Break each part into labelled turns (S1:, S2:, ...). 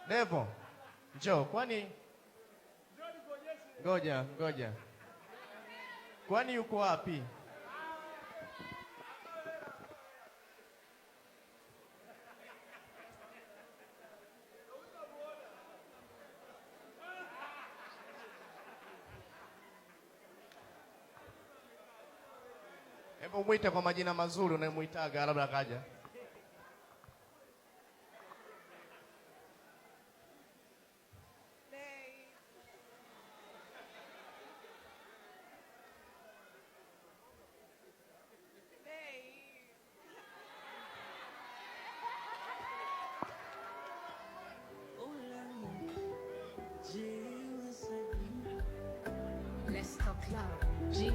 S1: Devo. Njoo, kwani ngoja. Kwani yuko wapi? Hebu mwite kwa majina mazuri unayemuitaga, labda akaja.
S2: Let's talk loud. G.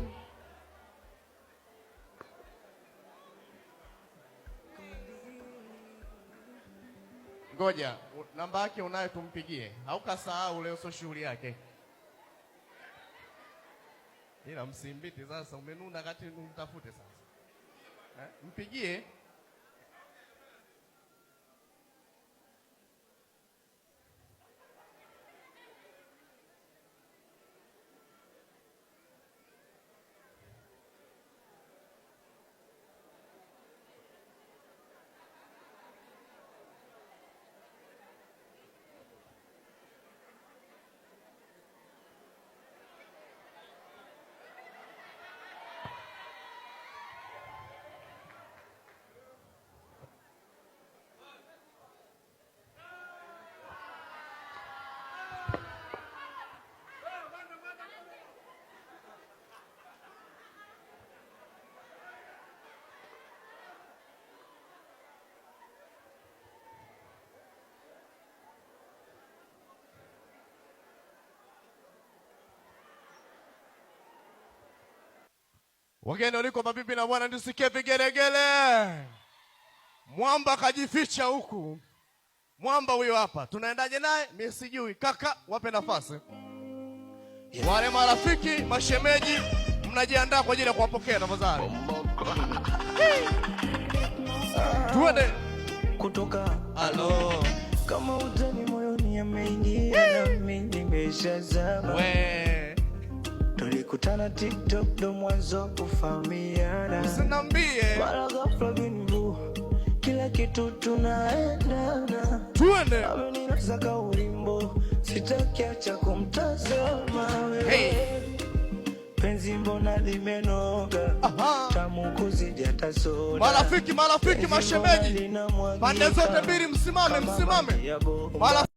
S1: Ngoja, namba yake unayo, tumpigie. Haukasahau leo sio shughuli yake. Ila msimbiti sasa, umenuna kati umtafute sasa. Mpigie. Wageni waliko, mabibi na bwana, nisikie vigelegele. Mwamba kajificha huku. Mwamba huyo hapa. Tunaendaje naye? Mimi sijui. Kaka, wape nafasi. Wale marafiki, mashemeji, mnajiandaa kwa ajili ya kuwapokea tafadhali. Tuende.
S3: Kutoka
S1: halo.
S3: Kama utani moyoni ameingia, na mimi nimeshazama. Tulikutana TikTok ndo mwanzo kufahamiana.
S1: Usiniambie.
S3: Mara ghafla bingu, kila kitu tunaendana.
S1: Tuende.
S3: Ameninasaka ulimbo, sitaki acha kumtazama wewe. Penzi mbona limenoga, tamu kuzidi hata soda.
S1: Marafiki, mashemeji, pande zote mbili msimame.